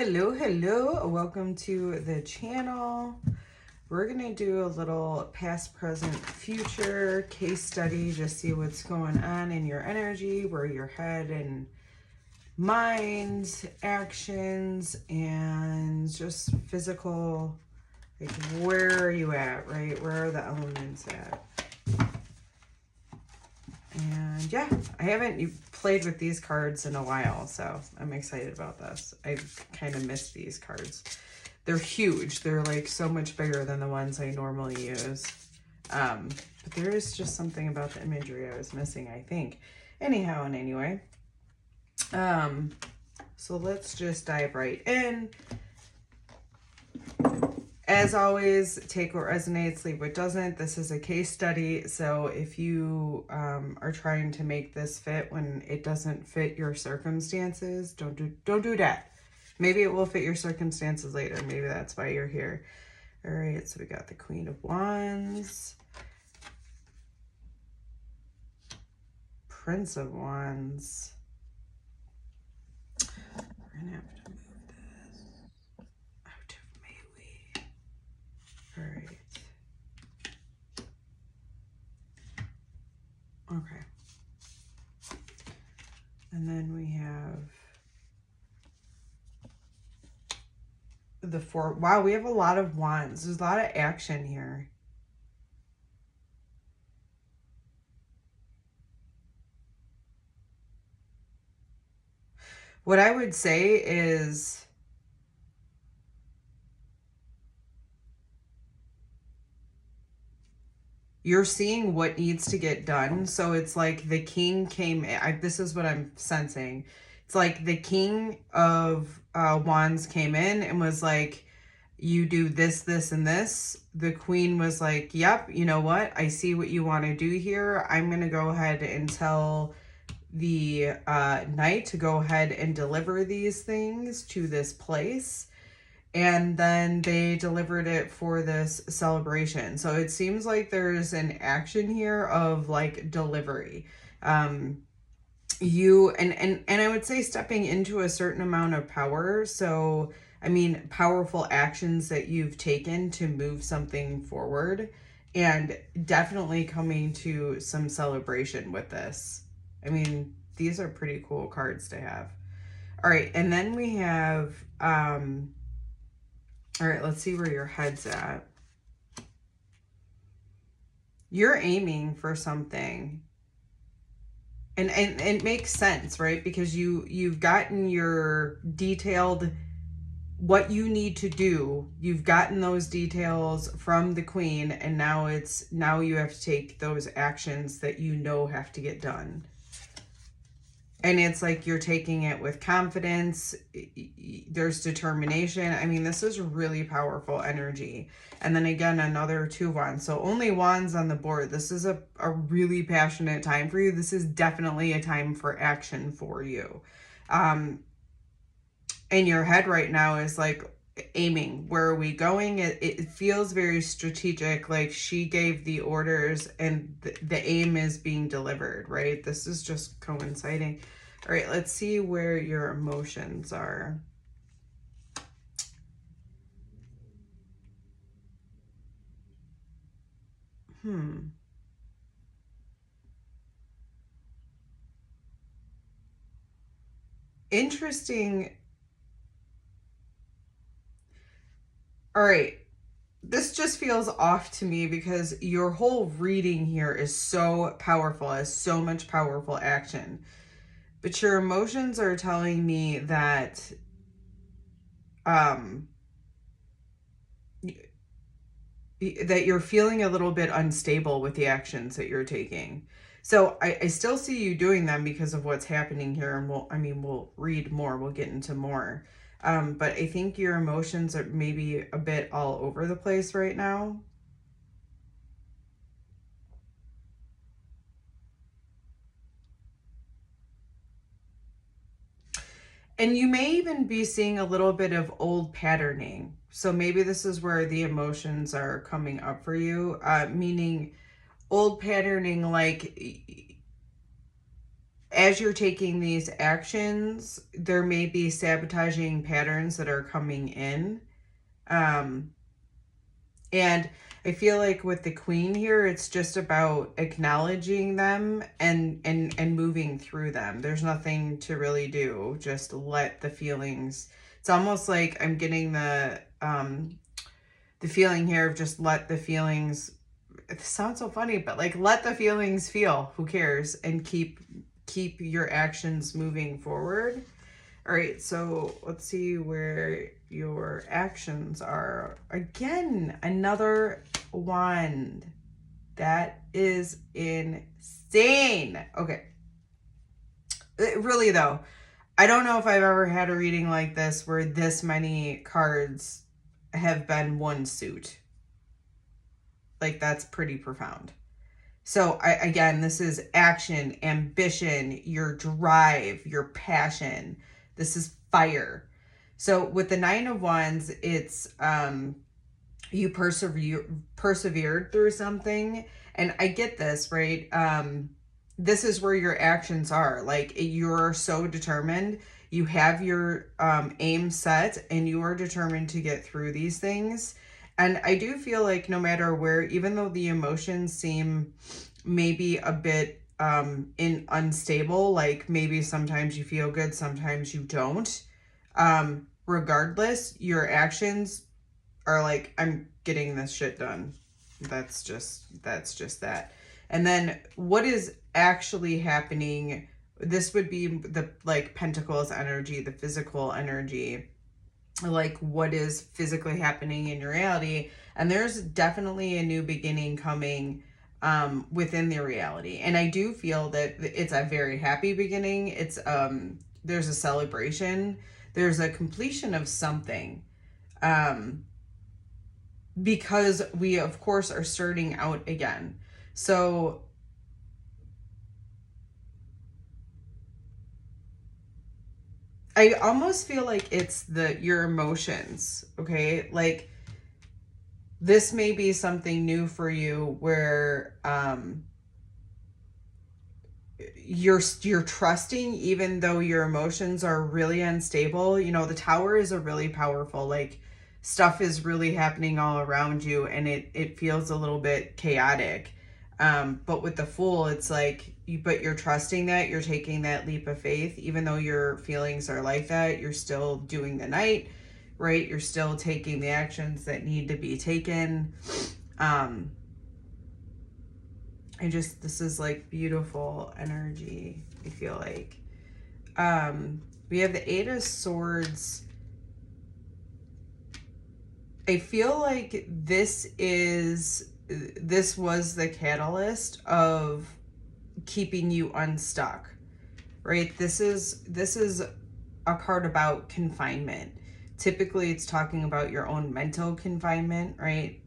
Hello, welcome to the channel. We're gonna do a little past, present, future case study, just see what's going on in your energy, where your head and mind, actions, and just physical, like where are you at, right? Where are the elements at? And yeah, I haven't played with these cards in a while, so I'm excited about this. I kind of miss these cards. They're huge. They're like so much bigger than the ones I normally use. But there is just something about the imagery I was missing, I think. Anyhow and anyway. So let's just dive right in. As always, take what resonates, leave what doesn't. This is a case study, so if you are trying to make this fit when it doesn't fit your circumstances, don't do that. Maybe it will fit your circumstances later. Maybe that's why you're here. All right, so we got the Queen of Wands, Prince of Wands. We're gonna have to move this out of my way. All right. Okay. And then we have the Four. Wow, we have a lot of wands. There's a lot of action here. What I would say is you're seeing what needs to get done. So it's like the king came, this is what I'm sensing. It's like the King of Wands came in and was like, you do this, this, and this. The Queen was like, yep, you know what? I see what you want to do here. I'm going to go ahead and tell the Knight to go ahead and deliver these things to this place. And then they delivered it for this celebration. So it seems like there's an action here of like delivery. You and I would say stepping into a certain amount of power. So I mean, powerful actions that you've taken to move something forward, and definitely coming to some celebration with this. I mean, these are pretty cool cards to have. All right, and then we have all right, let's see where your head's at. You're aiming for something. And it makes sense, right? Because you've gotten your detailed what you need to do. You've gotten those details from the Queen, and now you have to take those actions that you know have to get done. And it's like you're taking it with confidence. There's determination. I mean, this is really powerful energy. And then again, another 2 wands. So only wands on the board. This is a really passionate time for you. This is definitely a time for action for you. And your head right now is like aiming. Where are we going? It feels very strategic. Like she gave the orders and the aim is being delivered, right? This is just coinciding. All right, let's see where your emotions are. Interesting. All right. This just feels off to me because your whole reading here is so powerful, has so much powerful action. But your emotions are telling me that that you're feeling a little bit unstable with the actions that you're taking. So I still see you doing them because of what's happening here. And we'll read more. We'll get into more. But I think your emotions are maybe a bit all over the place right now. And you may even be seeing a little bit of old patterning. So maybe this is where the emotions are coming up for you, meaning old patterning, like as you're taking these actions, there may be sabotaging patterns that are coming in. And I feel like with the Queen here, it's just about acknowledging them and moving through them. There's nothing to really do. Just let the feelings. It's almost like I'm getting the feeling here of just let the feelings. It sounds so funny, but like let the feelings feel. Who cares? And keep your actions moving forward. All right, so let's see where your actions are. Again, another wand. That is insane. Okay. Really though, I don't know if I've ever had a reading like this where this many cards have been one suit. Like, that's pretty profound. So again, this is action, ambition, your drive, your passion. This is fire. So with the Nine of Wands, it's you persevered through something. And I get this, right? This is where your actions are. Like, you're so determined. You have your aim set and you are determined to get through these things. And I do feel like no matter where, even though the emotions seem maybe a bit unstable, like maybe sometimes you feel good, sometimes you don't. Regardless, your actions are like, I'm getting this shit done. That's just that. And then what is actually happening? This would be the like Pentacles energy, the physical energy. Like, what is physically happening in your reality? And there's definitely a new beginning coming within the reality. And I do feel that it's a very happy beginning. It's there's a celebration, there's a completion of something, because we of course are starting out again. So I almost feel like it's your emotions, okay? Like, this may be something new for you where you're trusting even though your emotions are really unstable. You know, the Tower is a really powerful, like, stuff is really happening all around you and it feels a little bit chaotic. But with the Fool, it's like, but you're trusting that, you're taking that leap of faith, even though your feelings are like that, you're still doing the Knight, right? You're still taking the actions that need to be taken. This is like beautiful energy, I feel like. We have the Eight of Swords. I feel like this was the catalyst of keeping you unstuck, right? This is a card about confinement. Typically, it's talking about your own mental confinement, right?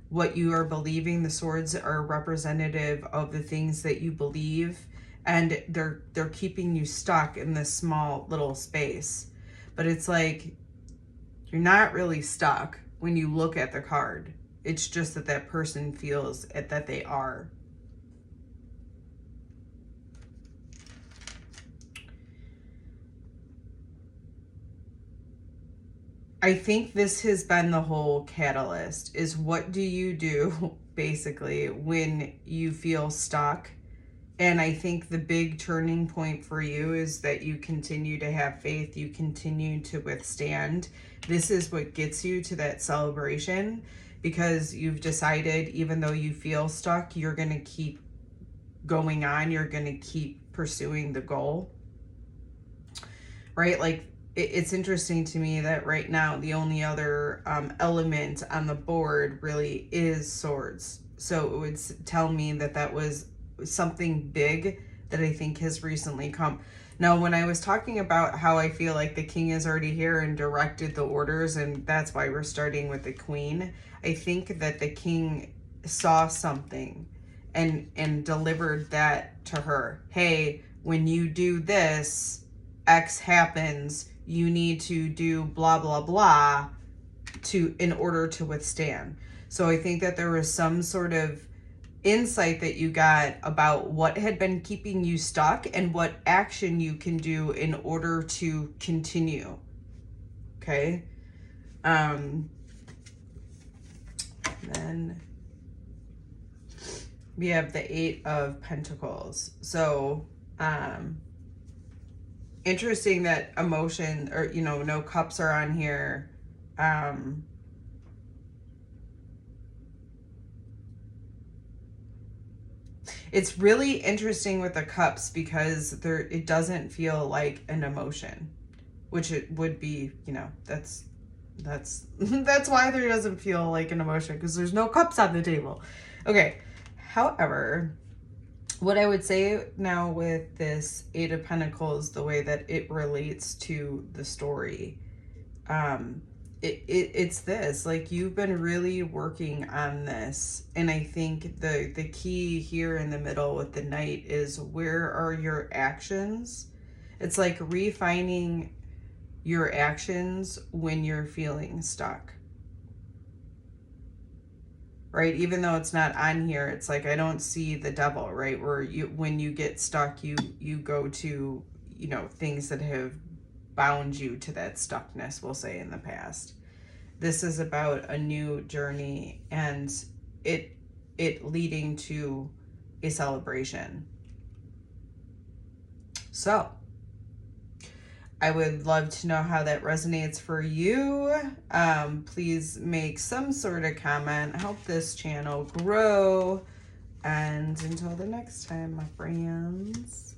What you are believing. The swords are representative of the things that you believe, and they're keeping you stuck in this small little space. But it's like, you're not really stuck when you look at the card. It's just that person feels that they are. I think this has been the whole catalyst, is what do you do basically when you feel stuck? And I think the big turning point for you is that you continue to have faith, you continue to withstand. This is what gets you to that celebration, because you've decided, even though you feel stuck, you're going to keep going on, you're going to keep pursuing the goal, right? Like, it's interesting to me that right now the only other element on the board really is swords. So it would tell me that was something big that I think has recently come. Now, when I was talking about how I feel like the King is already here and directed the orders, and that's why we're starting with the Queen, I think that the King saw something and delivered that to her. Hey, when you do this, X happens. You need to do blah, blah, blah in order to withstand. So I think that there was some sort of insight that you got about what had been keeping you stuck and what action you can do in order to continue. Okay. Then we have the 8 of Pentacles. So, interesting that emotion, or, you know, no cups are on here. It's really interesting with the cups because it doesn't feel like an emotion, which it would be, you know, that's why there doesn't feel like an emotion, because there's no cups on the table. Okay. However, what I would say now with this 8 of Pentacles, the way that it relates to the story, it's this, like, you've been really working on this. And I think the key here in the middle with the Knight is, where are your actions? It's like refining your actions when you're feeling stuck. Right? Even though it's not on here, it's like, I don't see the Devil, right? Where when you get stuck, you go to, you know, things that have bound you to that stuckness, we'll say, in the past. This is about a new journey, and it leading to a celebration. So I would love to know how that resonates for you. Please make some sort of comment. Help this channel grow. And until the next time, my friends.